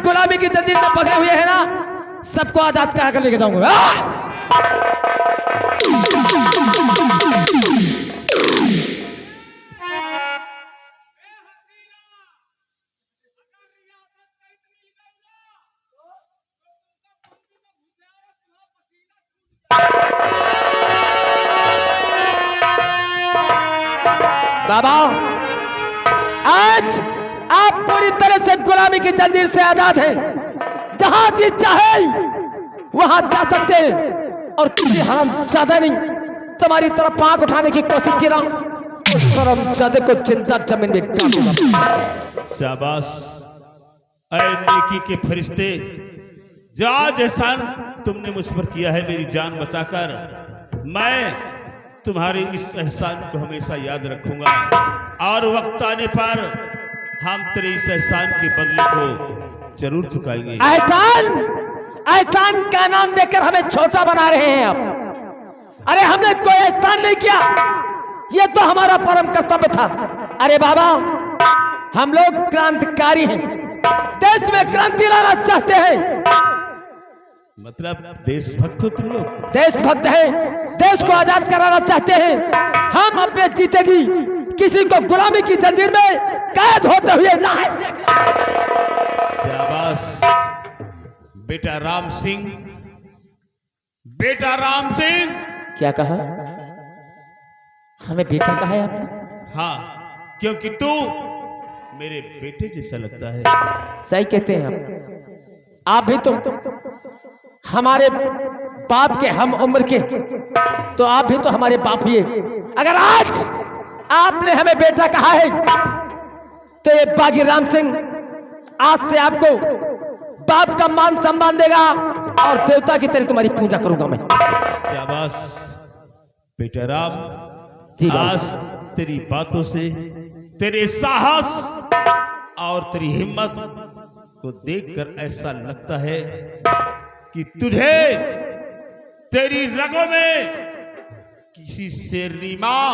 गुलामी की जंजीर में पकड़े हुए हैं ना, सबको आजाद करा कर लेके जाऊंगा। बाबा, आज आप पूरी तरह से गुलामी की जंजीर से आजाद हैं। जहां जी चाहे वहां जा सकते हैं और किसी हरामजादा नहीं तुम्हारी तरफ आंख उठाने की कोशिश की ना, उस हरामजादे को जिंदा जमीन में गाड़ूंगा। शाबाश ऐ नेकी के फरिश्ते, जो आज एहसान तुमने मुझ पर किया है मेरी जान बचाकर, मैं तुम्हारे इस एहसान को हमेशा याद रखूंगा और वक्त आने पर हम तेरे इस एहसान के बदले को जरूर चुकाएंगे। एहसान, एहसान का नाम देकर हमें छोटा बना रहे हैं आप। अरे हमने कोई एहसान नहीं किया, ये तो हमारा परम कर्तव्य था। अरे बाबा, हम लोग क्रांतिकारी हैं, देश में क्रांति लाना चाहते हैं। मतलब देशभक्त हो तुम लोग? देशभक्त हैं, देश को आजाद कराना चाहते हैं। हम अपने जीतेगी किसी को गुलामी की जंजीर में कैद होते हुए ना। शाबाश बेटा राम सिंह, बेटा राम सिंह। क्या कहा? हमें बेटा कहा है आपने? हाँ, क्योंकि तू मेरे बेटे जैसा लगता है। सही कहते हैं आप भी तो हमारे बाप के हम उम्र के, तो आप भी तो हमारे बाप ही है। अगर आज आपने हमें बेटा कहा है तो ये बागी राम सिंह आज से आपको बाप का मान सम्मान देगा और देवता की तरह तुम्हारी पूजा करूंगा मैं। शाबाश बेटा राम जी, आज तेरी बातों से, तेरे साहस और तेरी हिम्मत को देखकर ऐसा लगता है कि तुझे तेरी रगों में किसी शेरनी मां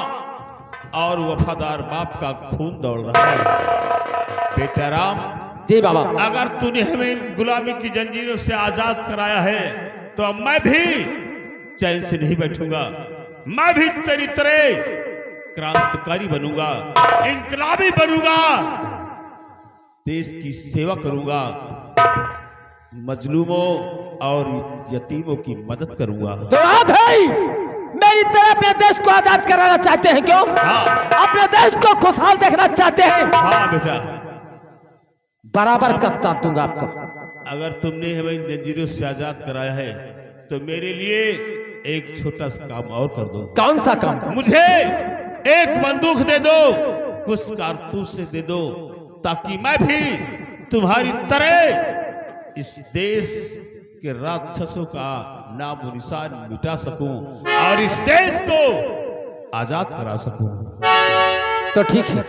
और वफादार बाप का खून दौड़ रहा है। बेटा राम जी बाबा, अगर तूने हमें इन गुलामी की जंजीरों से आजाद कराया है तो मैं भी चैन से नहीं बैठूंगा। मैं भी तेरी तरह क्रांतिकारी बनूंगा, इंकलाबी बनूंगा, देश की सेवा करूंगा, मजलूमों और यतीमों की मदद करूंगा। तो आप भाई मेरी तरह अपने देश को आजाद कराना चाहते हैं क्यों? हाँ, अपने देश को खुशहाल देखना चाहते हैं? हाँ बेटा, बराबर का साथ दूंगा आपको। अगर तुमने हमें इन जंजीरों से आजाद कराया है तो मेरे लिए एक छोटा सा काम और कर दो। कौन सा काम? मुझे एक बंदूक दे दो, कुछ कारतूस से दे दो, ताकि मैं भी तुम्हारी तरह इस देश के राक्षसों का नाम और निशान मिटा सकूं और इस देश को आजाद करा सकूं। तो ठीक है,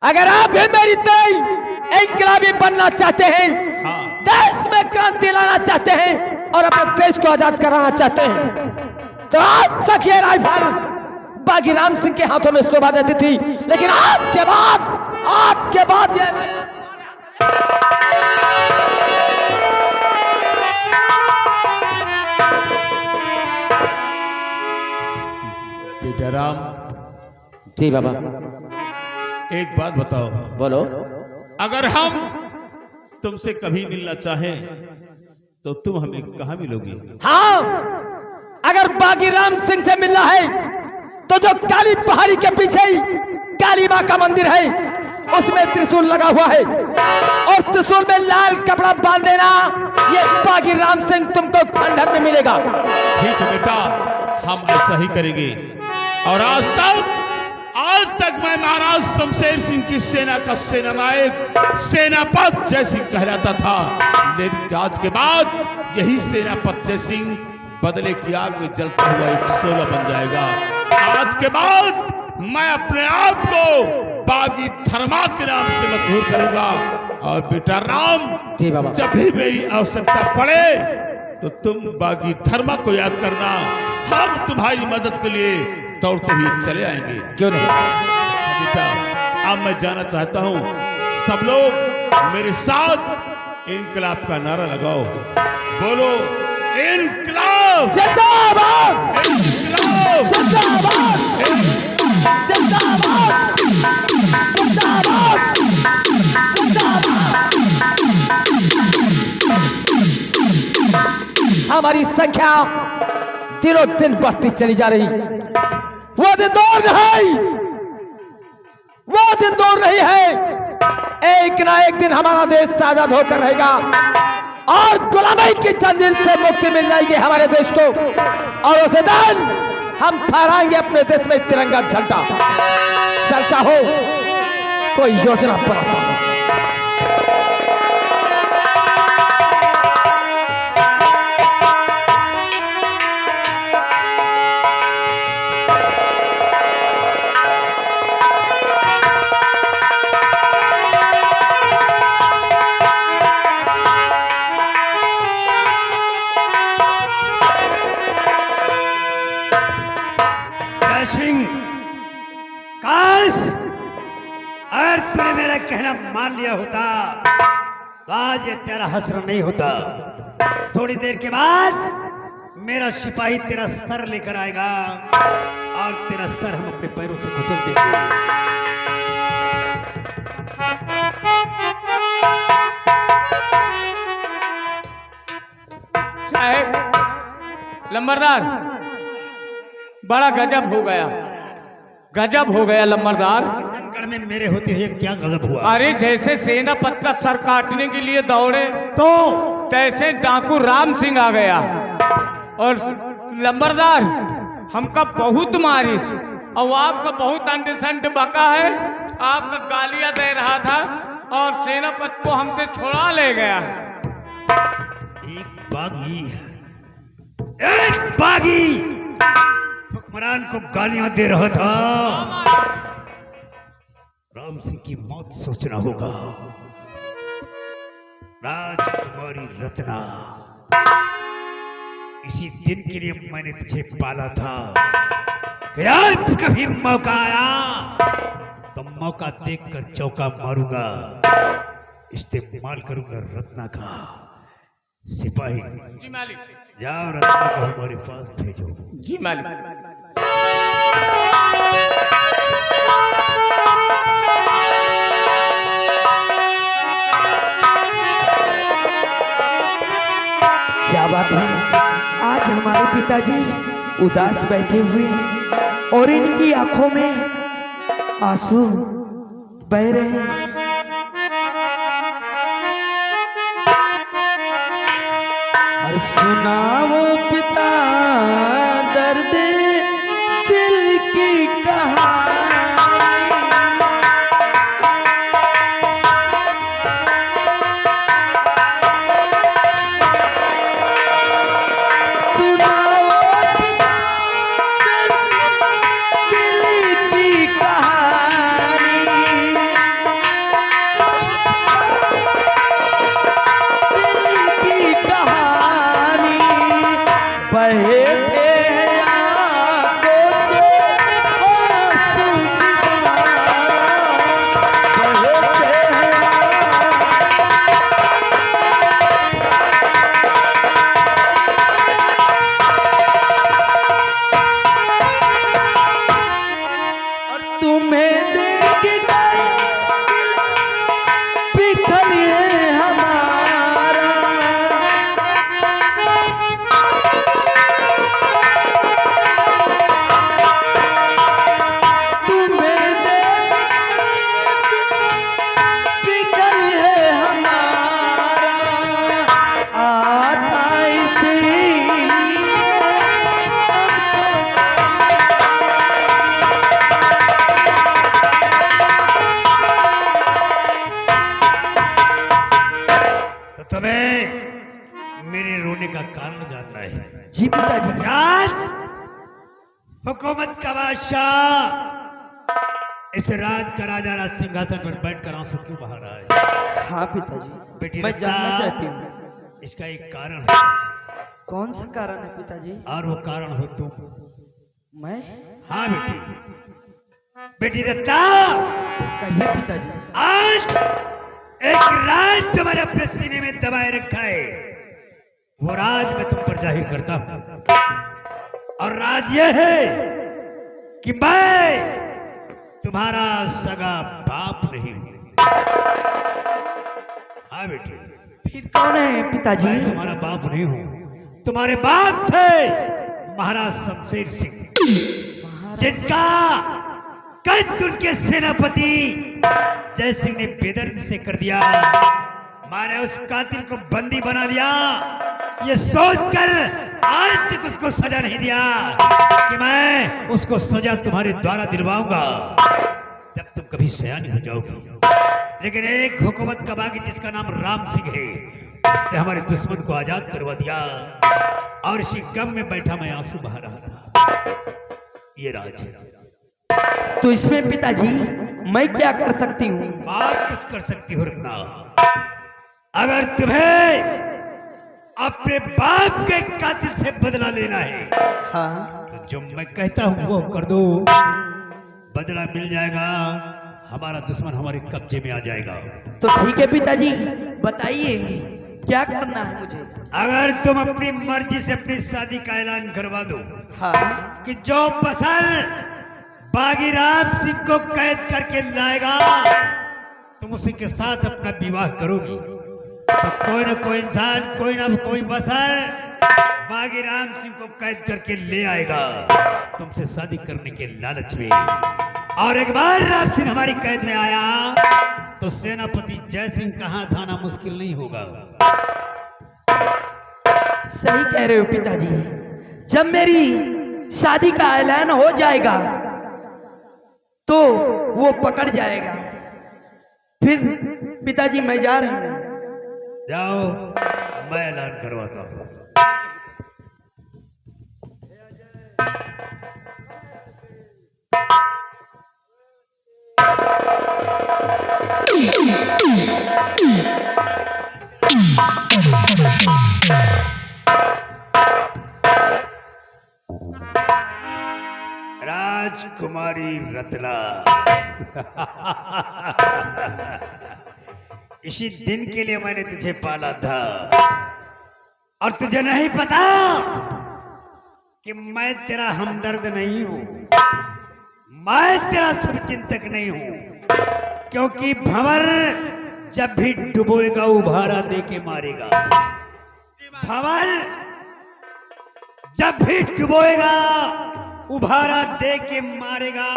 अगर आप भी मेरी तरह इंकलाबी बनना चाहते हैं, हाँ, देश में क्रांति लाना चाहते हैं और अपने देश को आजाद कराना चाहते हैं, तो आज तक ये राइफल बागी राम सिंह के हाथों में शोभा देती थी, लेकिन आज के बाद ये बेटा राम जी बाबा, एक बात बताओ, बोलो। अगर हम तुमसे कभी मिलना चाहें तो तुम हमें कहाँ मिलोगी? हाँ, अगर बागी राम सिंह से मिलना है तो जो काली पहाड़ी के पीछे ही काली मां का मंदिर है, उसमें त्रिशूल लगा हुआ है और त्रिशूल में लाल कपड़ा बांध देना, ये बागी राम सिंह तुमको खंडहर में मिलेगा। ठीक है बेटा, हम ऐसा ही करेंगे। और आज तक मैं महाराज शमशेर सिंह की सेना का सेनानायक, सेनापति जय सिंह कहलाता था, लेकिन आज के बाद यही सेनापति जय सिंह बदले की आग में जलता हुआ एक शोला बन जाएगा। आज के बाद मैं अपने आप को बागी धर्मा के नाम से मशहूर करूंगा। और बेटा राम जी बाबा, जब भी मेरी आवश्यकता पड़े तो तुम बागी धर्मा को याद करना, हम तुम्हारी मदद के लिए दौड़ते ही चले आएंगे। क्यों नहीं? बेटा अब मैं जाना चाहता हूँ, सब लोग मेरे साथ इनकलाब का नारा लगाओ। बोलो इनकलाब जिंदाबाद, इनकलाब जिंदाबाद, जिंदाबाद, जिंदाबाद, जिंदाबाद। हमारी संख्या दिनों दिन बढ़ती चली जा रही। वो दिन दूर नहीं, वो दिन दूर नहीं है। एक ना एक दिन हमारा देश आजाद होकर रहेगा और गुलामी की जंजीर से मुक्ति मिल जाएगी हमारे देश को। और उसे दिन हम फहराएंगे अपने देश में तिरंगा झंडा। चलता हो कोई योजना बनाता हो। काश अगर तूने मेरा कहना मान लिया होता तो आज ये तेरा हश्र नहीं होता। थोड़ी देर के बाद मेरा सिपाही तेरा सर लेकर आएगा और तेरा सर हम अपने पैरों से कुचल देंगे। साहब लंबरदार, बड़ा गजब हो गया, गजब हो गया लंबरदार। किशनगढ़ में मेरे होते हुए क्या गजब हुआ? अरे जैसे सेनापति का सर काटने के लिए दौड़े तो तैसे डाकू राम सिंह आ गया। और लंबरदार हमका बहुत मारिश और आपका बहुत अंडसंड बका है, आपका गालियां दे रहा था और सेनापति को हमसे छुड़ा ले गया। एक बागी हुक्मरान को गालियां दे रहा था। राम सिंह की मौत सोचना होगा। राजकुमारी रत्ना, इसी दिन के लिए मैंने तुझे पाला था कि यार कभी मौका आया तो मौका देखकर चौका मारूंगा, इस्तेमाल करूंगा रत्ना का। सिपाही जी मालिक। जाओ रत्ना को हमारे पास भेजो। जी मालिक। क्या बात है, आज हमारे पिताजी उदास बैठे हुए हैं और इनकी आंखों में आंसू बह रहे हैं। और सुनाओ पिता दर्द दिल की कहानी। सुनाओ पिता दिल की कहानी। दिल की कहानी बहते हैं आंखों से आंसू की धारा, बहते हैं। और तुम्हें देख कर दिल पिघल है हमारा। तुम्हें देख कर पिघल है हमारा। आता इसीलिए तो तुम्हें मेरे रोने का कारण जानना है। जी पिताजी। राज हुकूमत का बादशाह इस रात का राजा राज सिंहासन पर बैठकर आंसू क्यों बहा रहा है? हाँ पिताजी, बेटी मैं रत्ना, जानना चाहती हूँ। इसका एक कारण है कौन सा कारण है पिताजी? और वो कारण हो तुम। मैं? हाँ बेटी, बेटी रत्ना, कहिए पिताजी। आज एक राज जो मैंने अपने सीने में दबाए रखा है, वो राज मैं तुम पर जाहिर करता हूं। और राज ये है कि मैं तुम्हारा सगा बाप नहीं हूं। हाँ बेटी, फिर कौन है पिताजी? मैं तुम्हारा बाप नहीं हूं। तुम्हारे बाप थे महाराज शमशेर सिंह, जिनका कद उनके सेनापति जय सिंह ने बेदर्दी से कर दिया। मैंने उस कातिल को बंदी बना लिया, ये सोचकर आज तक उसको सजा नहीं दिया कि मैं उसको सजा तुम्हारे द्वारा दिलवाऊंगा जब तुम कभी सयानी हो जाओगी। लेकिन एक हुकूमत का बागी जिसका नाम राम सिंह है, उसने हमारे दुश्मन को आजाद करवा दिया और इसी गम में बैठा मैं आंसू बहा रहा था। ये राज है। तो इसमें पिताजी मैं क्या कर सकती हूँ? बात कुछ कर सकती हो रत्ना। अगर तुम्हें अपने बाप के कातिल से बदला लेना है, हाँ, तो जो मैं कहता हूं वो कर दो, बदला मिल जाएगा, हमारा दुश्मन हमारे कब्जे में आ जाएगा। तो ठीक है पिताजी, बताइए क्या करना है मुझे? अगर तुम अपनी मर्जी से अपनी शादी का ऐलान करवा दो हाँ, कि जो पसल बागी राम सिंह को कैद करके लाएगा तुम उसी के साथ अपना विवाह करोगी, तो कोई ना कोई इंसान, कोई ना कोई बसल बागी राम सिंह को कैद करके ले आएगा तुमसे शादी करने के लालच में। और एक बार राम सिंह हमारी कैद में आया तो सेनापति जय सिंह कहां था ना मुश्किल नहीं होगा। सही कह रहे हो पिताजी। जब मेरी शादी का ऐलान हो जाएगा तो वो पकड़ जाएगा। फिर पिताजी मैं जा रही हूँ। जाओ, मैं ऐलान करवाता हूं। राजकुमारी रत्ना, इसी दिन के लिए मैंने तुझे पाला था और तुझे नहीं पता कि मैं तेरा हमदर्द नहीं हूं, मैं तेरा शुभचिंतक नहीं हूं, क्योंकि भंवर जब भी डुबोएगा उभारा दे के मारेगा। भंवर जब भी डुबोएगा उभारा दे के मारेगा।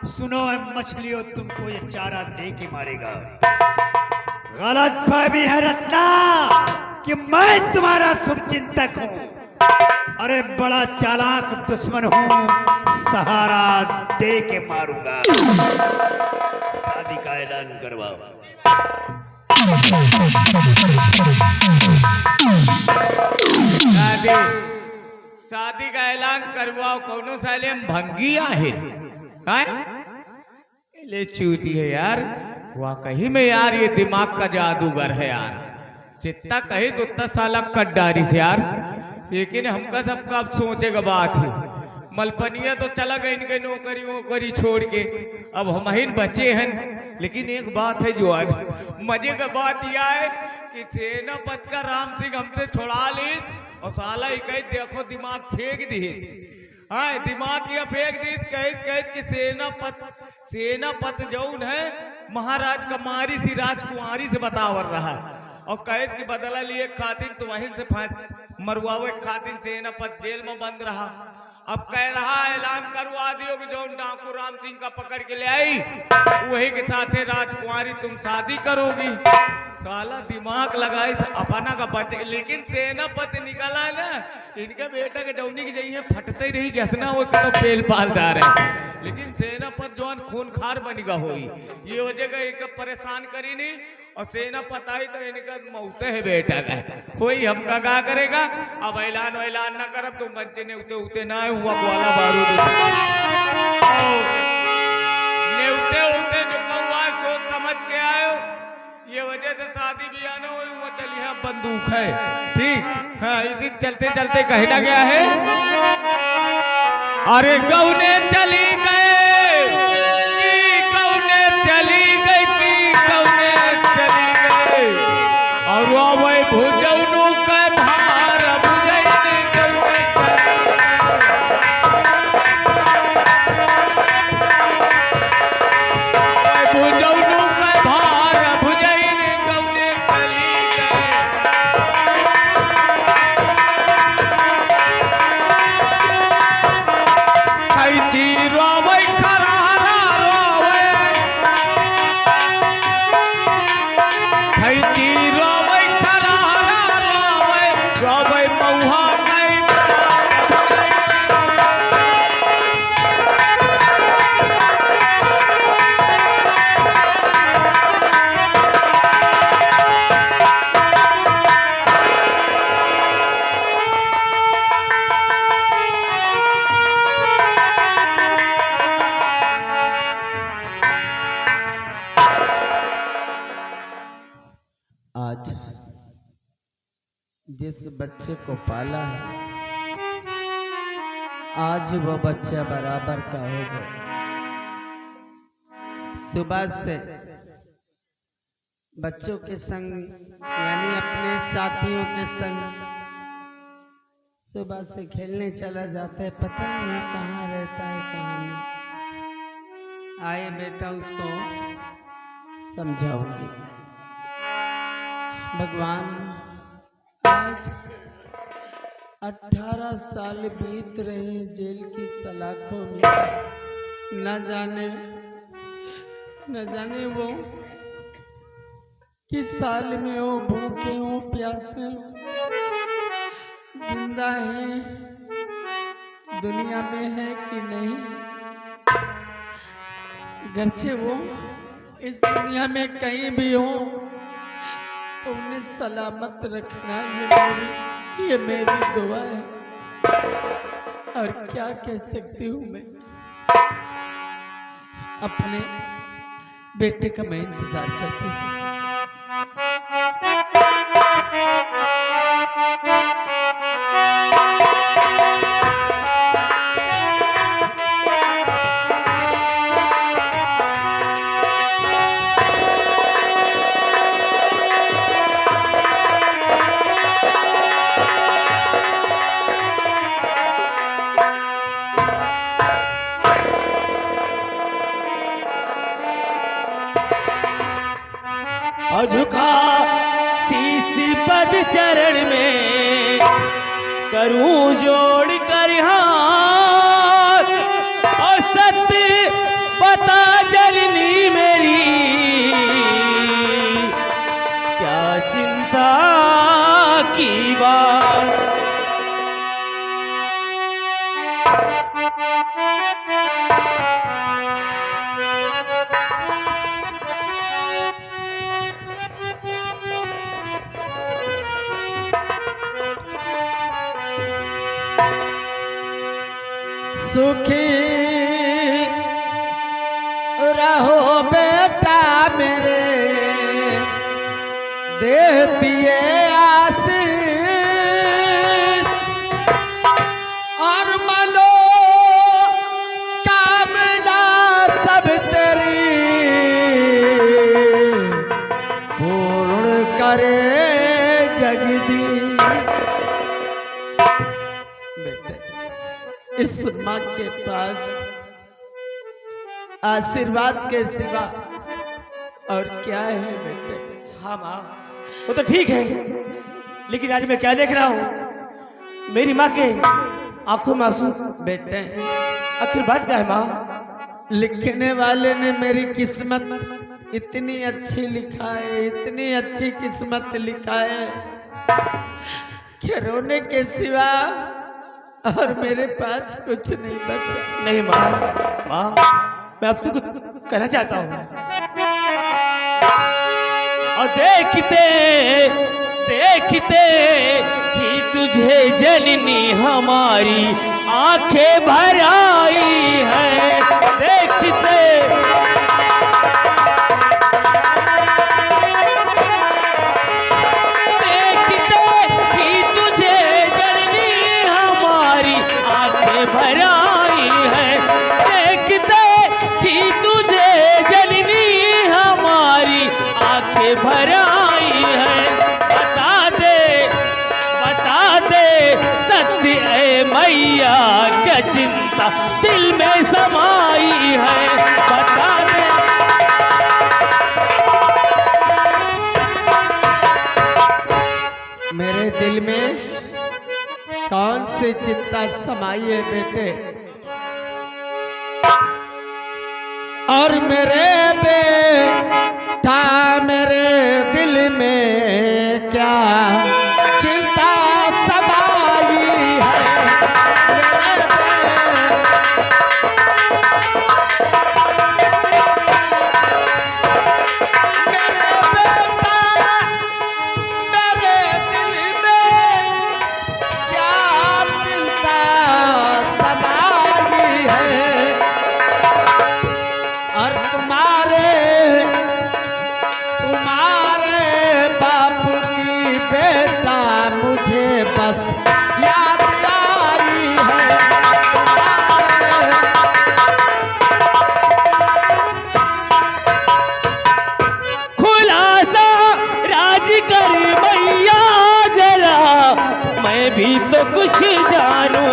सुनो मछलियों, तुमको ये चारा दे के मारेगा। गलत फहमी है रत्ना कि मैं तुम्हारा शुभचिंतक हूं। अरे बड़ा चालाक दुश्मन हूं, सहारा दे के मारूंगा। शादी का ऐलान करवाओ। शादी का ऐलान करवाओ। कौनो साले हम भंगी आहे ले चूती है यार, वाकई में यार ये दिमाग का जादूगर है यार। जितना कहे तो उतना साला कट डारी से यार। लेकिन हमका सबका अब सोचेगा बात है। मलपनिया तो चला गई इनके नौकरी वोकरी छोड़ के, अब हम ही बचे हैं। लेकिन एक बात है जो मजे का बात यह है कि सेनापति का राम सिंह हमसे छुड़ा ली और साला कह देखो दिमाग फेंक दी। हाँ, दिमाग यह फेंक दी कैद कि सेनापति जौन है महाराज का मारी सी राजकुमारी से बतावर रहा और कैद की बदला लिए खातिन तो वहीं से मरवावे खातिन सेनापति जेल में बंद रहा। अब कह रहा ऐलान करवा दियो कि जो डाकू राम सिंह का पकड़ के ले आई वही के साथ राजकुमारी तुम शादी करोगी। साला दिमाग लगाई अपना का बचे, लेकिन सेनापति निकला है ना, इनके बेटा के जौनी की जई है फटते ही रही घसना वो तो पेल पालदार है। लेकिन सेनापति जौन खूनखार बनेगा होई ये वजह का एक परेशान करी नहीं और सेनापति आई तो इनका मौते है बेटा का कोई हमका क्या करेगा। अब ऐलान वैलान ना करब तुम बच्चे ने उते उते ना हुआ ग्वाला बारूद नेवते उते जो कौआ सोच समझ के आयो। ये वजह से शादी भी आना हुई वो चली है बंदूक है ठीक। हाँ, इसी चलते चलते कहना गया है अरे गौने चली गए कि गौने चली गई कि गौने चली भुजौनु के भार भुजैन गौने चली भुजौनु के भार भुजैन गौने चली गए कैची रोवे खरारा रोवे कैची रोवे खरारा रोवे रोवे मौहा कै आज जिस बच्चे को पाला है आज वो बच्चा बराबर का होगा। सुबह से बच्चों के संग यानी अपने साथियों के संग सुबह से खेलने चला जाता है, पता नहीं कहाँ रहता है कहाँ नहीं। आए बेटा उसको समझाऊंगी। भगवान आज 18 साल बीत रहे हैं जेल की सलाखों में। न जाने वो किस साल में हो, भूखे हो प्यासे हो, जिंदा है दुनिया में है कि नहीं। गरचे वो इस दुनिया में कहीं भी हो तो उन्हें सलामत रखना ये मेरी दुआ है। और क्या कह सकती हूँ मैं, अपने बेटे का मैं इंतजार करती हूँ। और झुका शीश पद चरण में करूं जोड़ कर हाथ और सत्य बता जननी मेरी क्या चिंता की बात। सुखी रहो बेटा मेरे देती है आशीष और मनो कामना सब तेरी पूर्ण करे जगदीश। बेटे इस माँ के पास आशीर्वाद के सिवा और क्या है बेटे। हाँ माँ वो तो ठीक है, लेकिन आज मैं क्या देख रहा हूँ, मेरी माँ के आंखों में आंसू। बेटे आखिर बात क्या है माँ? लिखने वाले ने मेरी किस्मत इतनी अच्छी लिखा है, इतनी अच्छी किस्मत लिखा है कि रोने के सिवा और मेरे पास कुछ नहीं बचा। नहीं माँ, माँ मैं आपसे कुछ कहना चाहता हूँ। और देखते देखते ही तुझे जननी हमारी आंखें भर आई है। देखते देखते ही तुझे जननी हमारी आंखें भर आई है। देखते ही तुझे जननी हमारी आंखें भर आई है। बता दे क्या चिंता दिल में समाई है, बता दे। मेरे दिल में कौन सी चिंता समाई है बेटे, और मेरे बेटा मेरे दिल में क्या चिंता समाई है। मेरे बेटा मेरे दिल में क्या चिंता समाई है, और तुम्हारे बाप की बेटा मुझे बस याद आई है। खुलासा राज कर मैया जरा, मैं भी तो कुछ जानूं।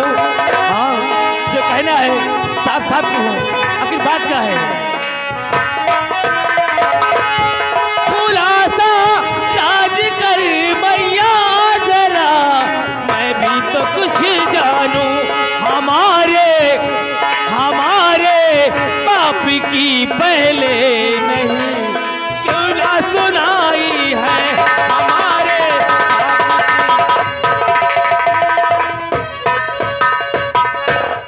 हाँ, जो कहना है साफ साफ कहो, आखिर बात क्या है। खुलासा राज कर मैया जरा, मैं भी तो कुछ जानूं। हमारे बाप की पहले नहीं क्यों ना सुनाई है, हमारे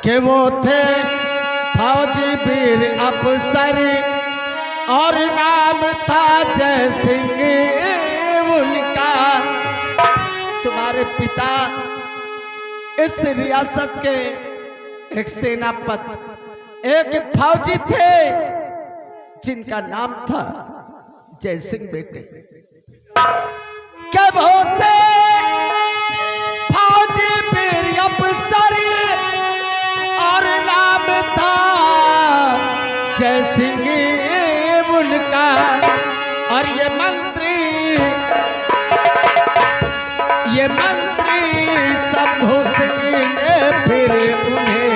कि वो थे फौजी वीर अफसर और नाम था जय सिंह उनका। तुम्हारे पिता इस रियासत के एक सेनापति, एक फौजी थे जिनका नाम था जय सिंह बेटे। कब होते फौजी वीर अफसर और नाम था जय सिंह उनका, और ये मंत्री शंभू सिंह ने फिर उन्हें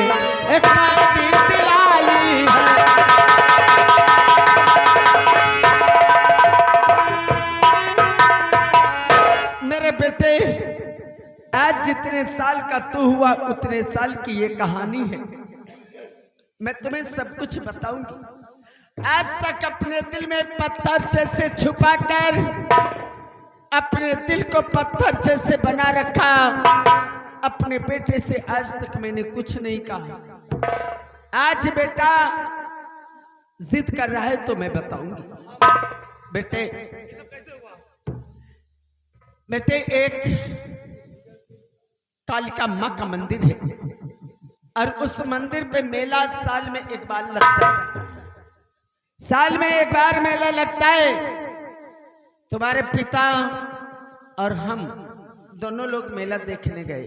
एक शादी दिलाई है। मेरे बेटे, आज जितने साल का तू हुआ उतने साल की ये कहानी है। मैं तुम्हें सब कुछ बताऊंगी। आज तक अपने दिल में पत्थर जैसे छुपा कर, अपने दिल को पत्थर जैसे बना रखा। अपने बेटे से आज तक मैंने कुछ नहीं कहा। आज बेटा जिद कर रहा है तो मैं बताऊंगी। बेटे एक कालिका माँ का मंदिर है, और उस मंदिर पे मेला साल में एक बार लगता है। साल में एक बार मेला लगता है। तुम्हारे पिता और हम दोनों लोग मेला देखने गए,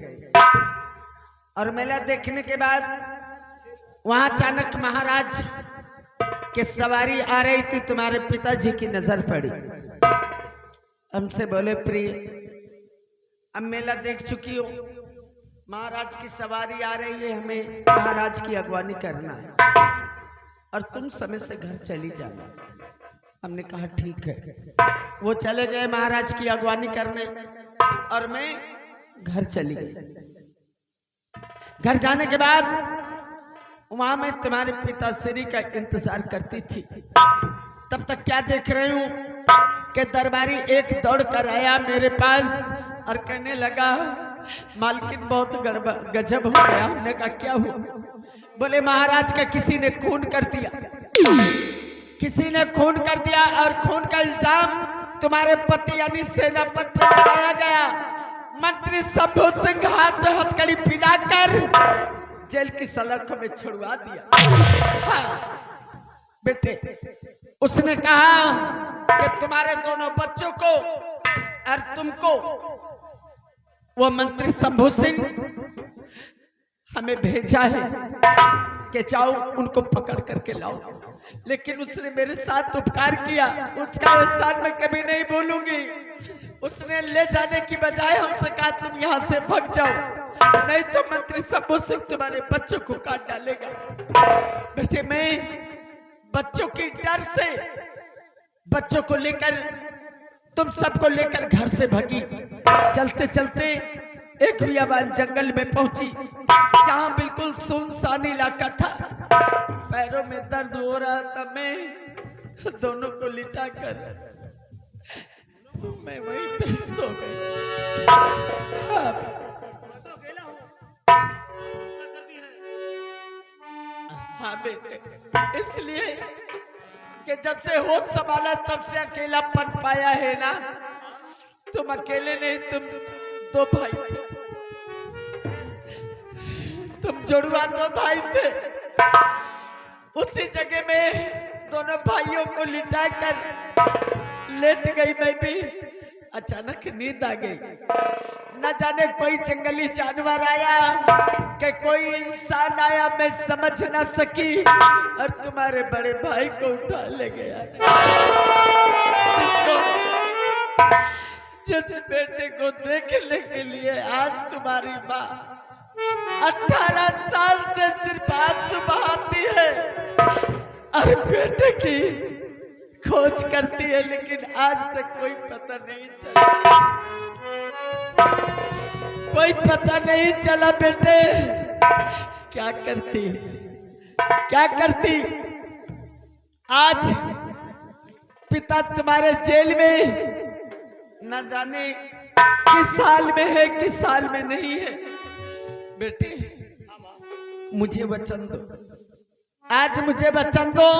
और मेला देखने के बाद वहां अचानक महाराज के सवारी आ रही थी। तुम्हारे पिताजी की नजर पड़ी, हमसे बोले प्रिय अब मेला देख चुकी हो, महाराज की सवारी आ रही है, हमें महाराज की अगवानी करना है और तुम समय से घर चली जाना। हमने कहा ठीक है। वो चले गए महाराज की अगवानी करने और मैं घर चली गई। घर जाने के बाद वहां मैं तुम्हारे पिताश्री का इंतजार करती थी। तब तक क्या देख रही हूं कि दरबारी एक दौड़ कर आया मेरे पास और कहने लगा मालकिन बहुत गजब हो गया। हमने कहा क्या हुआ? बोले महाराज का किसी ने खून कर दिया, किसी ने खून कर दिया और खून का इल्जाम तुम्हारे पति यानी सेनापति पर लगाया गया। मंत्री शंभू सिंह हाथ में हथकड़ी पिलाकर जेल की सलाखों में छुड़वा दिया। हाँ बेटे, उसने कहा कि तुम्हारे दोनों बच्चों को और तुमको वो मंत्री शंभू सिंह हमें भेजा है कि जाओ उनको पकड़ करके लाओ। लेकिन उसने मेरे साथ उपकार किया, उसका एहसान मैं कभी नहीं भूलूंगी। उसने ले जाने की बजाय हमसे कहा तुम यहाँ से भाग जाओ। नहीं तो मंत्री शंभू सिंह तुम्हारे बच्चों को काट डालेगा। बेटे मैं बच्चों के डर से बच्चों को लेकर तुम सबको लेकर घर से भगी। चलते चलते एक बियाबान जंगल में पहुंची जहां बिल्कुल सुनसान इलाका था। पैरों में दर्द हो रहा था, मैं दोनों को लिटा कर मैं वहीं पे सो गई। हाँ बेटे, इसलिए कि जब से होश संभाला तब से अकेलापन पाया है ना। तुम अकेले नहीं, तुम दो भाई थे, तुम जुड़वा दो भाई थे। उसी जगह में दोनों भाइयों को लिटा कर लेट गई मैं भी। अचानक नींद आ गई। न जाने कोई जंगली जानवर आया कि कोई इंसान आया, मैं समझ ना सकी और तुम्हारे बड़े भाई को उठा ले गया। जिस बेटे को देखने के लिए आज तुम्हारी माँ 18 साल से सिर्फ आंसू बहाती है और बेटे की खोज करती है, लेकिन आज तक कोई पता नहीं चला। कोई पता नहीं चला बेटे। क्या करती, क्या करती? आज पिता तुम्हारे जेल में न जाने किस साल में है किस साल में नहीं है। बेटे मुझे वचन दो, आज मुझे वचन दो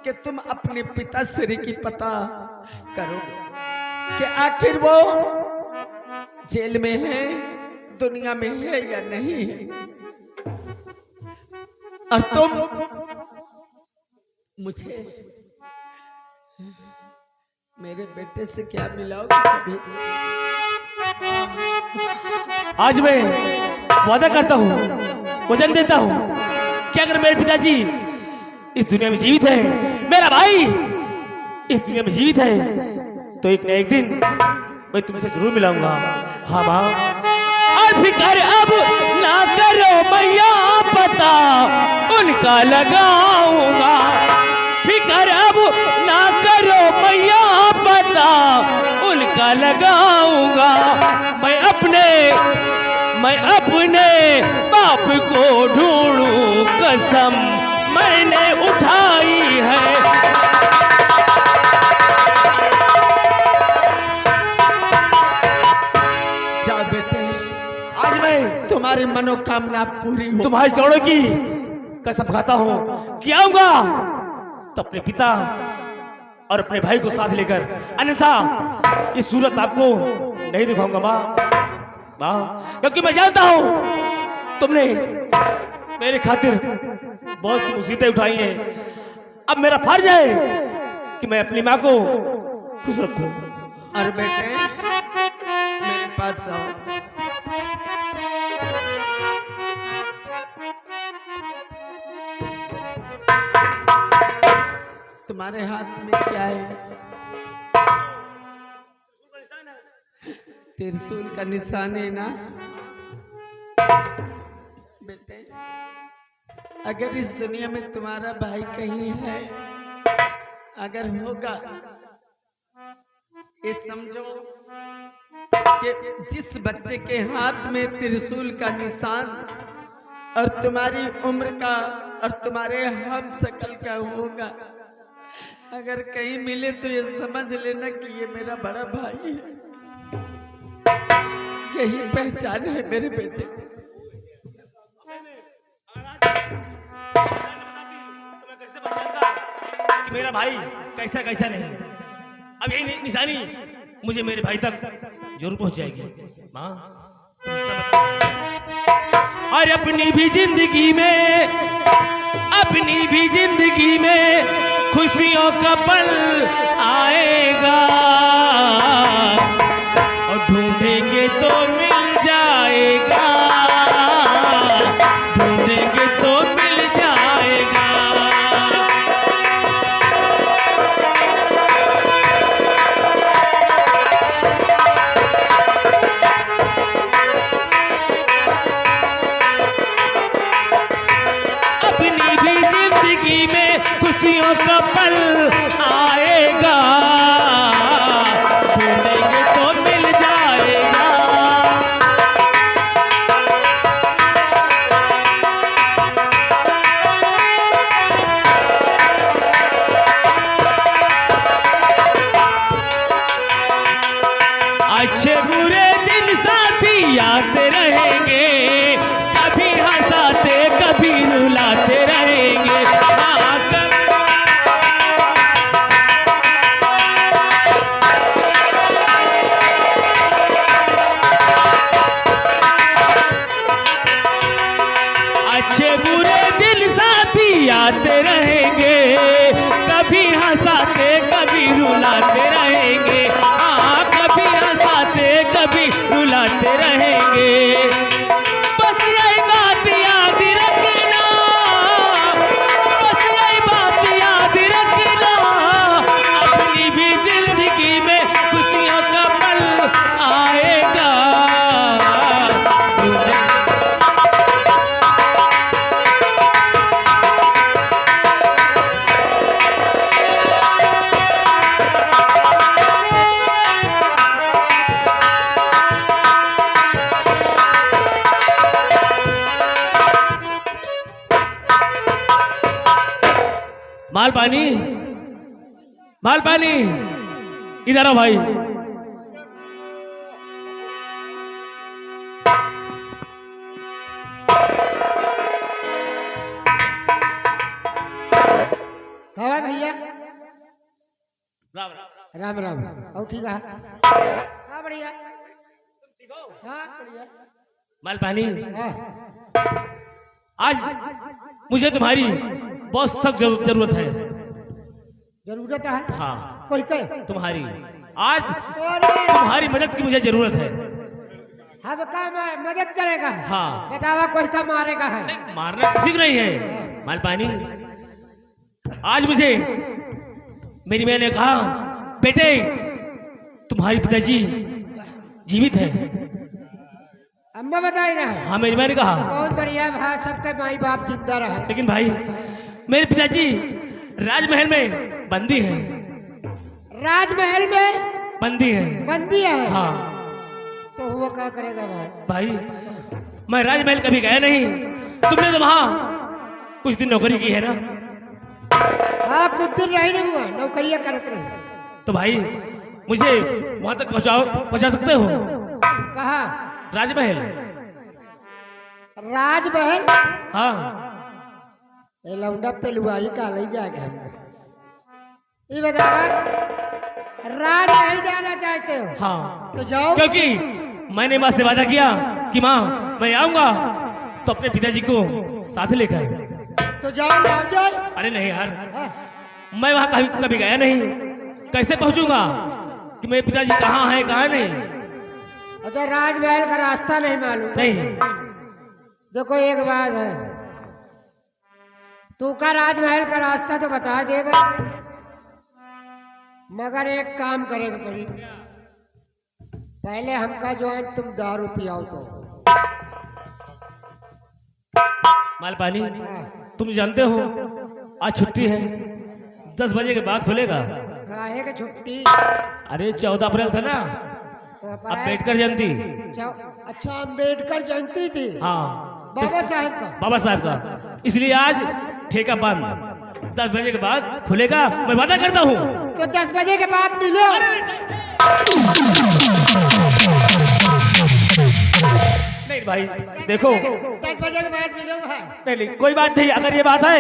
कि तुम अपने पिताश्री की पता करोगे कि आखिर वो जेल में है, दुनिया में है या नहीं है। और तुम मुझे मेरे बेटे से क्या मिलाओगे कभी? आज मैं वादा करता हूँ, वचन देता हूँ कि अगर मेरे पिताजी इस दुनिया में जीवित है, मेरा भाई इस दुनिया में जीवित है, तो एक न एक दिन मैं तुमसे जरूर मिलाऊंगा। हाँ माँ। और फिक्र अब ना करो मैया, पता उनका लगाऊंगा। फिक्र अब ना करो मैया, पता उनका लगाऊंगा। मैं अपने बाप को ढूंढूं, कसम मैंने उठाई है। जा बेटे, आज मैं तुम्हारी मनोकामना पूरी हो। तुम्हारे चरणों की कसम खाता हूँ कि आऊंगा तो अपने पिता और अपने भाई को साथ लेकर, अन्यथा ये सूरत आपको नहीं दिखाऊंगा माँ, क्योंकि मैं जानता हूँ तुमने मेरे खातिर बहुत सी मुसीबतें उठाई हैं। अब मेरा फर्ज है कि मैं अपनी माँ को खुश रखूं। और बेटे मेरे पास आओ। तुम्हारे हाथ में क्या है? त्रिशूल का निशान है ना बेटे? अगर इस दुनिया में तुम्हारा भाई कहीं है, अगर होगा, ये समझो कि जिस बच्चे के हाथ में त्रिशूल का निशान और तुम्हारी उम्र का और तुम्हारे हम शकल का होगा, अगर कहीं मिले तो ये समझ लेना कि ये मेरा बड़ा भाई है। यही पहचान है मेरे बेटे। कि मेरा भाई कैसा कैसा नहीं, अब यही निशानी मुझे मेरे भाई तक जरूर पहुंच जाएगी माँ। और अपनी भी जिंदगी में खुशियों का पल आएगा, और ढूंढेंगे तो मिल जाएगा, ढूंढेंगे तो मिल जाएगा। खुशियों का पल आएगा, ढूंढेंगे तो मिल जाएगा। अच्छे बुरे दिन साथी आते रहेंगे, कभी हंसाते कभी रुलाते रहेंगे। अच्छे बुरे दिन साथी आते रहेंगे, कभी हंसाते कभी रुलाते रहेंगे। कभी हंसाते कभी रुलाते रहेंगे। बस यही बात याद रखना, बस यही बात याद रखना, अपनी भी जिंदगी में खुशियों का पल आएगा। माल पानी, माल पानी, इधर आओ भाई। कहाँ है भैया? राम राम राम। और ठीक है? हाँ बढ़िया। हाँ बढ़िया। माल पानी, हाँ आज मुझे तुम्हारी बहुत सख्त जरूरत है। जरूरत है? हाँ कोई कहे? तुम्हारी, आज अरे तुम्हारी मदद की मुझे जरूरत है। हम का मदद करेगा? हाँ। बतावा कोई का मारेगा है? मारना किसी को नहीं है। माल पानी, आज मुझे मेरी मैंने ने कहा बेटे तुम्हारे पिताजी जीवित हैं। अम्मा बताई ना? हाँ मेरी मैंने कहा। बहुत बढ़िया भाई, सबके माई बाप जिंदा रहे। लेकिन भाई मेरे पिताजी राजमहल में बंदी हैं। राजमहल में बंदी हैं? बंदी है? हाँ। तो हुआ क्या करेगा भाई? भाई मैं राजमहल कभी गया नहीं, तुमने तो वहां कुछ दिन नौकरी की है ना? हाँ कुछ दिन रही नहीं हुआ, नौकरियां करते रहे। तो भाई मुझे वहां तक पहुंचा सकते हो? कहा? राजमहल। राजमहल? हाँ। ये लौंडा पेलुआई का ले जाएगा हमको। ये बतावा राजमहल जाना चाहते हो? हाँ तो जाओ। क्योंकि मैंने माँ से वादा किया कि माँ मैं आऊंगा तो अपने पिताजी को साथ लेकर। तो जाओ ले आओ जाओ। अरे नहीं यार, हाँ। मैं वहां कभी गया नहीं, कैसे पहुंचूंगा कि मेरे पिताजी कहाँ हैं कहाँ नहीं? अच्छा राजमहल का रास्ता नहीं मालूम? नहीं। देखो एक बात है, तू का राजमहल का रास्ता तो बता दे भाई, मगर एक काम करेगा पड़ी, पहले हमका जो है तुम दारू पियाओ तो। माल पानी, हाँ। तुम जानते हो आज छुट्टी है, 10 बजे के बाद खुलेगा। काहे की छुट्टी? अरे 14 अप्रैल था ना, तो अम्बेडकर जयंती। अच्छा अम्बेडकर जयंती थी? हाँ बाबा साहब का? बाबा साहब का, इसलिए आज ठेका बंद, 10 बजे के बाद खुलेगा, मैं वादा करता हूँ। तो 10 बजे के बाद मिलो। नहीं भाई देखो, 10 बजे के बाद मिलो भाई। नहीं कोई बात नहीं, अगर ये बात है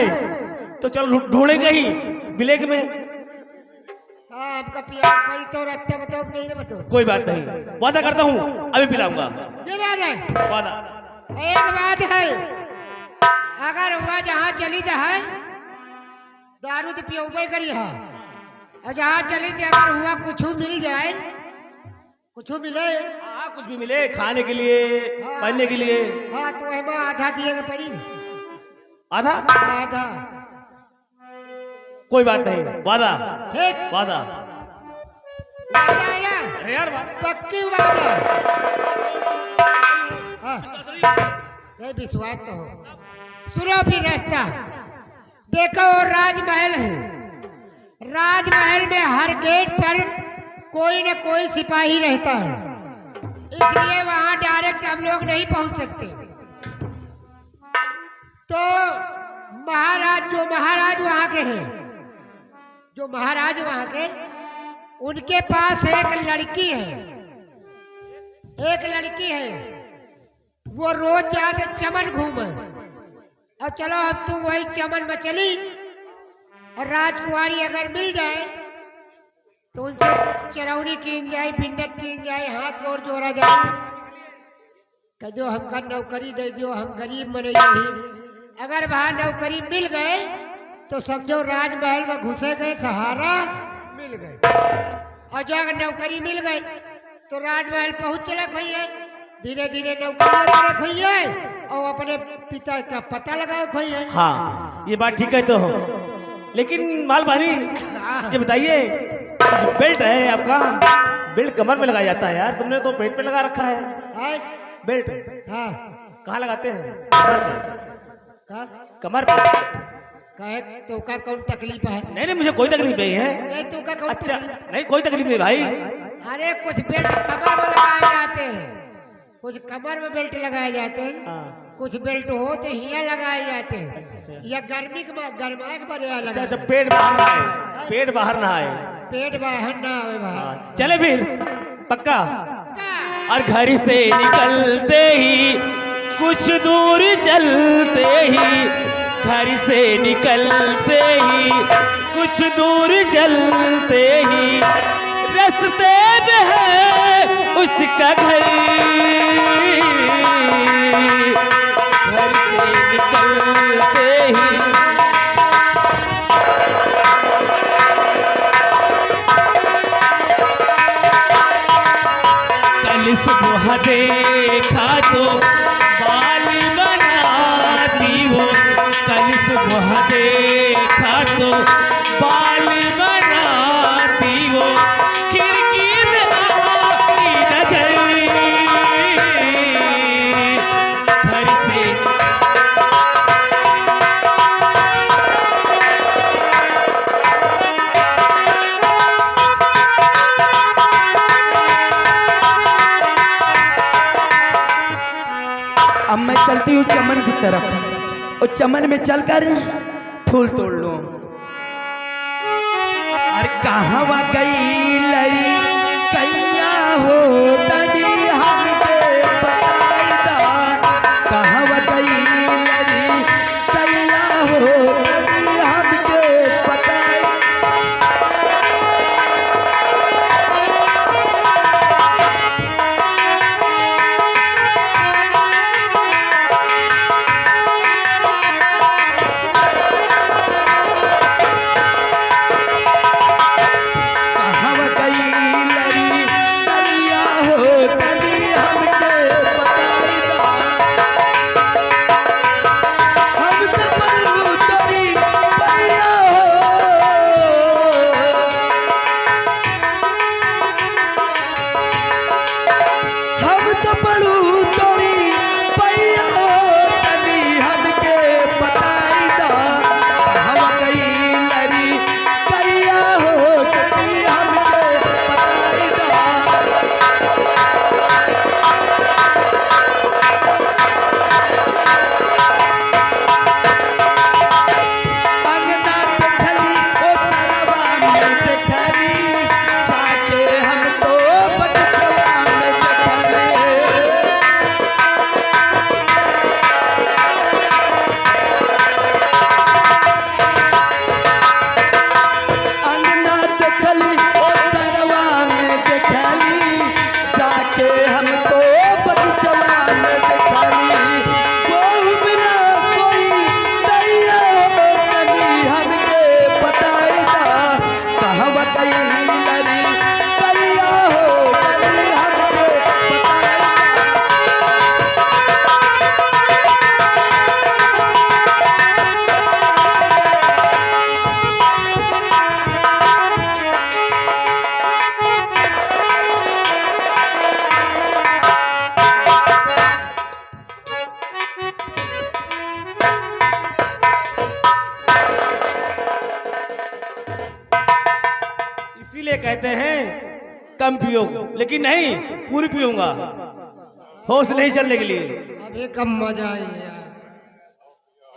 तो चलो ढूंढेंगे ही ब्लैक में। हाँ आपका पिया भाई तो रखते बताओ नहीं बताओ। कोई बात नहीं, वादा करता हूँ अभी पिलाऊंगा। ये बात है? वादा। एक बात है, अगर हुआ जहाँ चली जाए दारू तो पियोबे करी है, और जहाँ चली थी अगर हुआ कुछ मिल जाए, कुछ मिले, हाँ कुछ भी मिले खाने के लिए, पहनने के लिए। हाँ तो है आधा दिएगा परी। आधा? आधा। कोई बात नहीं, वादा। ठीक वादा। वादा है ना? अरे यार पक्की वादा। हाँ नहीं विश्वास तो हो। सुनो भी रास्ता, देखो राजमहल है, राजमहल में हर गेट पर कोई न कोई सिपाही रहता है, इसलिए वहां डायरेक्ट हम लोग नहीं पहुंच सकते। तो महाराज वहां के हैं, जो महाराज वहां के, उनके पास एक लड़की है, वो रोज जाके चमन घूमे। अब चलो अब तुम वही चमन में चली, और राजकुमारी अगर मिल जाए तो उनसे चरौरी कीन जाए, बिन्नत कीन जाए, हाथ गोड़ जोड़ा जाए, कह दो हमका नौकरी दे दो, हम गरीब मने यही। अगर वहां नौकरी मिल गए तो समझो राजमहल में घुसे गए, सहारा मिल गए। और जब नौकरी मिल गई तो राजमहल पहुंच चला खोइए, धीरे धीरे नौकरी खोइए और अपने पिता का पता लगाओ खोइए। हाँ ये बात ठीक है तो हो, लेकिन मालभानी ये बताइए, बेल्ट है आपका, बेल्ट कमर में लगाया जाता है यार, तुमने तो पेट पे लगा रखा है बेल्ट। हाँ कहाँ लगाते हैं? का? कमर पे। कहे तो का कौन तकलीफ है? नहीं नहीं मुझे कोई तकलीफ नहीं है। नहीं तो का कौन अच्छा तकलीफ? नहीं कोई तकलीफ नहीं भाई। अरे कुछ बेल्ट कमर में लगाए जाते हैं, कुछ कमर में बेल्ट लगाए जाते हैं, कुछ बेल्ट हो तो हिया लगाए जाते हैं, या गर्मी के गरमाए के बढ़िया अच्छा लगा। अच्छा पेट बाहर ना आए, पेट बाहर ना आए। पेट बाहर ना आवे भाई। चले फिर पक्का। और घर से निकलते ही कुछ दूर चलते ही, घर से निकलते ही कुछ दूर चलते ही, रास्ते में है उसका घर, घर से निकलते ही। कल सुबह देखा तो बाल बनाती हो, कल सुबह देखा तो बाल बनाती हो, खिड़की से आई नजर, घर से अब मैं चलती हूँ चमन की तरफ, और चमन में चलकर फूल तोड़ लो। और कहाँ गई लई कैया हो तनी हमके बताई दा, कहाँ गई लई कैया हो तनी हमके बताई। कम पियो, लेकिन नहीं, पूरी पीऊंगा, होश नहीं चलने के लिए। अभी कम मजा आई यार,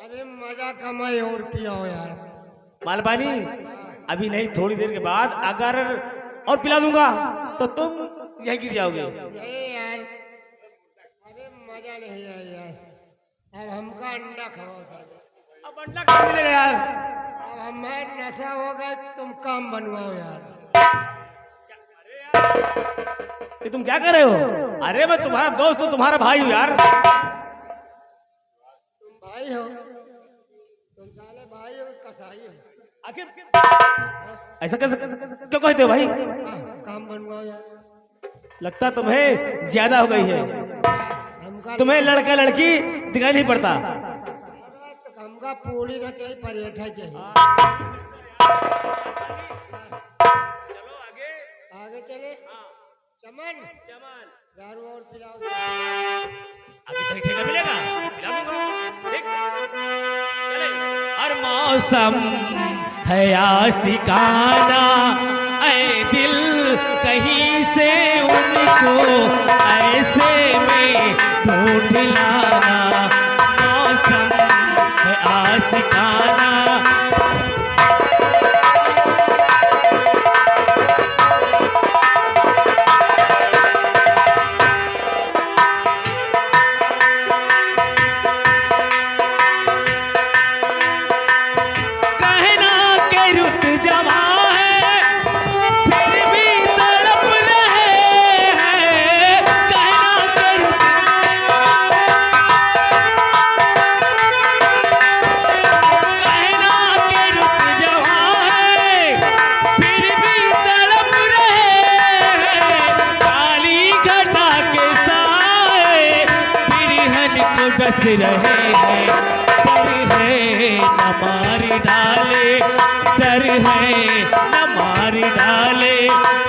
अभी मजा कम आई और पियाओ यार। मालपानी अभी नहीं, थोड़ी देर के बाद अगर और पिला दूंगा तो तुम यहीं गिर जाओगे। नहीं यार, अभी मजा नहीं आई यार, अब हमका अंडा खाओ। अब अंडा कहाँ मिलेगा यार? अब हमारे नशा हो गए, तुम काम बनवाओ यार। ये तुम क्या कर रहे हो? अरे मैं तुम्हारा दोस्त हूँ, तुम्हारा भाई हूँ यार। तुम भाई हो, तुम साले भाई हो कसाई हो। आखिर ऐसा कैसे क्यों कहते हो भाई? काम बनवाओ यार। लगता तुम्हें ज्यादा हो गई है, हमका तुम्हें लड़का लड़की दिखाई नहीं पड़ता। हमका पूरी न चाहिए, पराठा चाहिए। आगे चले। चमन दारू और पिलाओ। अभी बैठेगा मिलेगा, पिला दूंगा। ठीक? चले। हर मौसम है आशिकाना, ऐ दिल कहीं से उनको ऐसे में ढूंढ लाना। मौसम है आशिकाना। डस रहे हैं, डर है न मार डाले, डर है न मार डाले।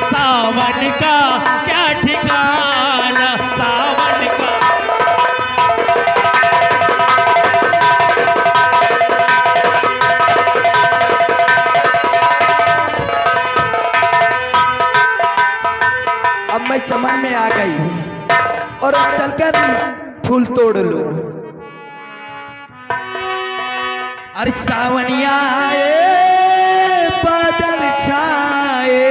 सावन का क्या ठिकाना, सावन का। अब मैं चमन में आ गई और अब चलकर फूल तोड़ लूं। अरे सावनिया आए, बादल छाए,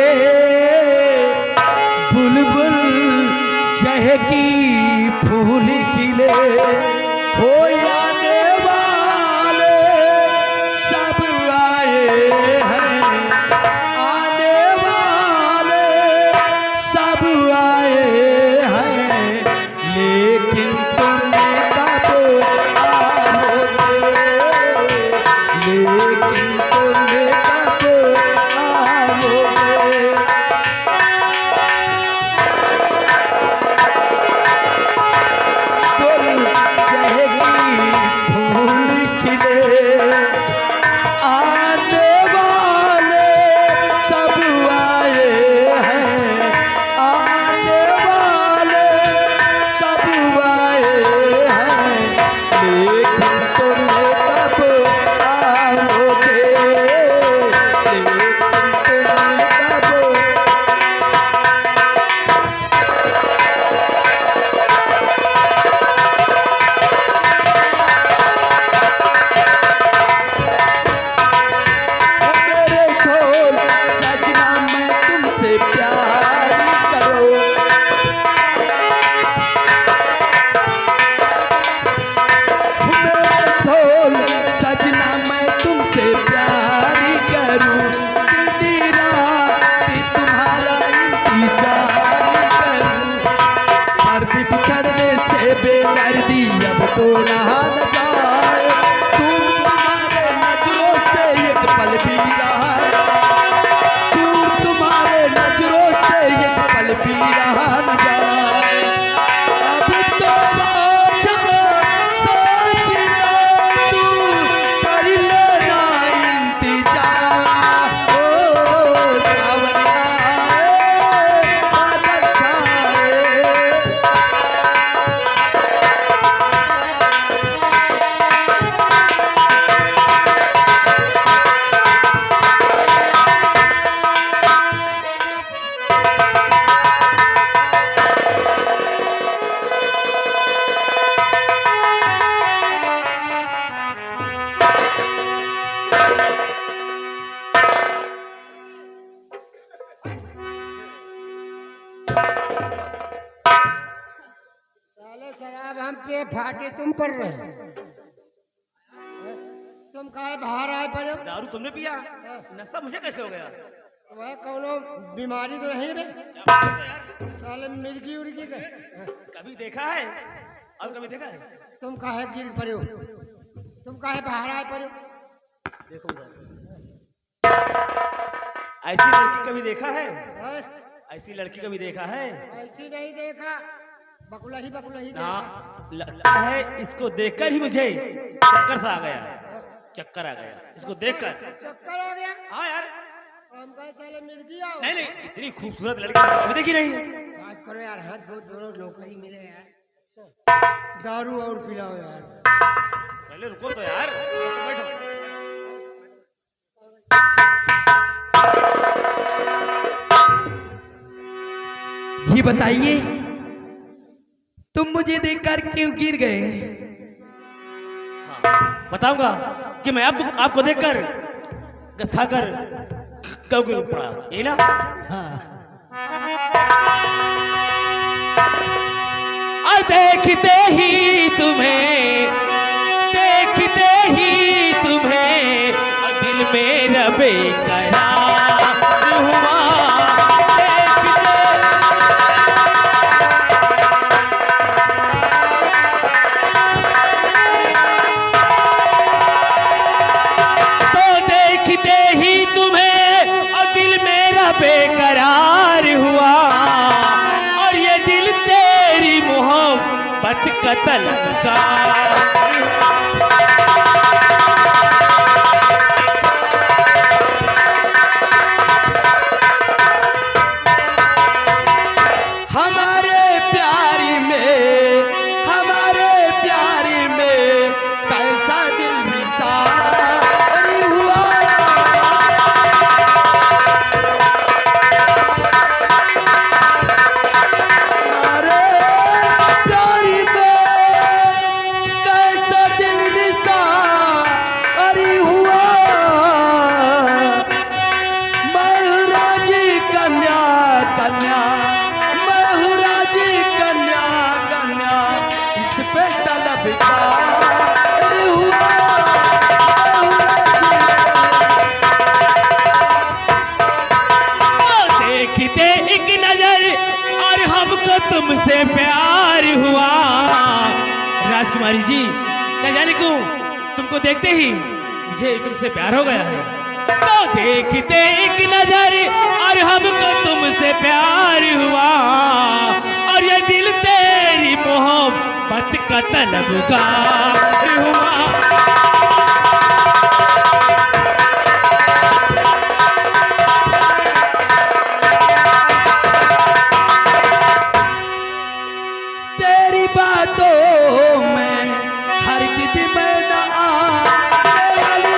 बुलबुल चहकी, फूल खिले, हो आने वाले सब आए हैं, आने वाले सब आए हैं, लेकिन लेकिन तुम कब आओगे? फूल चहकी, फूल खिले, आने वाले सब आए हैं, आने वाले सब आए हैं, लेकिन तुम कब आओगे? लेकिन तुम कब? मेरे ढोल सजना, मैं तुमसे प्यार करो। मेरे ढोल सजना, मैं तुमसे प्यार करूं, दिन रात तुम्हारा इंतजार करूं। मर्द बिछड़ने से बेदर्दी अब तो रहा न जाए, दूर तुम्हारे नजरों से एक पल भी रहा न जाए, दूर तुम्हारे नजरों से एक पल भी रहा न जाए। अब तो सजना तू कर लेना इंतजार, ओ सावन आए, बादल छाए। साले शराब हम पे फाटे तुम पर रहे। तुम काहे बाहर आए पर हो? दारू तुमने पिया? नशा मुझे कैसे हो गया? वह कौनो बीमारी तो नहीं बे? साले मिर्गी उर्गी का कभी देखा है और कभी देखा है? तुम काहे गिर पड़े हो? तुम काहे बाहर आए पर हो? देखो ऐसी लड़की कभी देखा है? हैं? ऐसी लड़की कभी देखा है? ऐसी नहीं देखा, बकुला ही देखा। हाँ, लगता है इसको देखकर ही मुझे चक्कर सा आ गया, चक्कर आ गया इसको देखकर। चक्कर आ गया? हाँ यार। हम कहे साले मिर्गी आओ। नहीं नहीं, इतनी खूबसूरत लड़की कभी देखी नहीं। बात करो यार, हाथ बहुत जोरो, नौकरी मिले यार। दारू और पिलाओ यार। पहले रुको तो यार, बैठो। ये बताइए तुम मुझे देखकर क्यों गिर गए? बताऊंगा कि मैं आपको देखकर घसाकर क्यों गिर पड़ा, ये ना? और देखते ही तुम्हें और दिल मेरा बेकरार हुआ। देखते ही तुम्हें और दिल मेरा बेकरार हुआ, और ये दिल तेरी मोहब्बत का तलबगार। हमारे प्यार में कैसा दिल निसार हुआ। हमारे प्यार में कैसा दिल निसार हुआ। महाराजी कन्या इस पे तलबगार हुआ। देखते एक नजर और हमको तुमसे प्यार हुआ। राजकुमारी जी, न जाने क्यों तुमको देखते ही मुझे तुमसे प्यार हो गया है। तो देखते एक नजर और हमको तुमसे प्यार हुआ, और ये दिल तेरी मोहब्बत का तलबगार हुआ। तेरी बातों में हर किसी में न आने वाली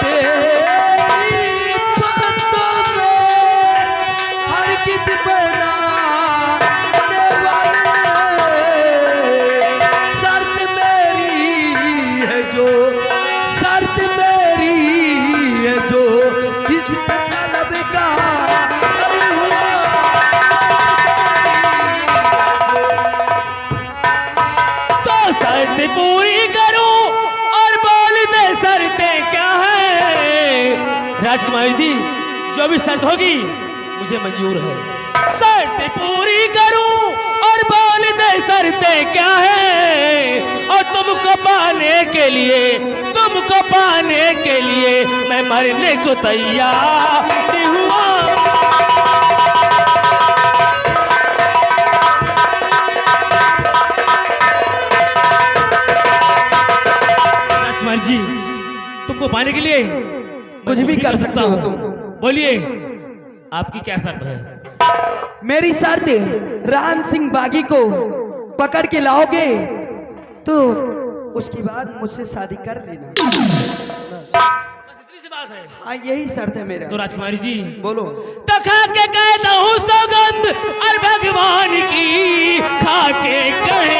तेरी बातों में हर किसी में न आने वाले। शर्त मेरी है जो इस पे तलबगार हुआ। तो शर्त पूरी करूं और बोल दे शर्तें क्या है? राजकुमारी जी, जो भी शर्त होगी मुझे मंजूर है। शर्त पूरी करूं और बोल दे शर्तें क्या है? और तुमको पाने के लिए मैं मरने को तैयार हुआ। राजकुमार जी, तुमको पाने के लिए कुछ भी कर सकता हो तुम। बोलिए, आपकी क्या शर्त है? मेरी शर्त राम सिंह बागी को पकड़ के लाओगे तो उसके बाद मुझसे शादी कर लेना। बस इतनी सी बात है। हाँ, यही शर्त है मेरा। तो राजकुमारी जी, बोलो। तो खा के कहता हूँ सौगंध और भगवान की, खा के कहे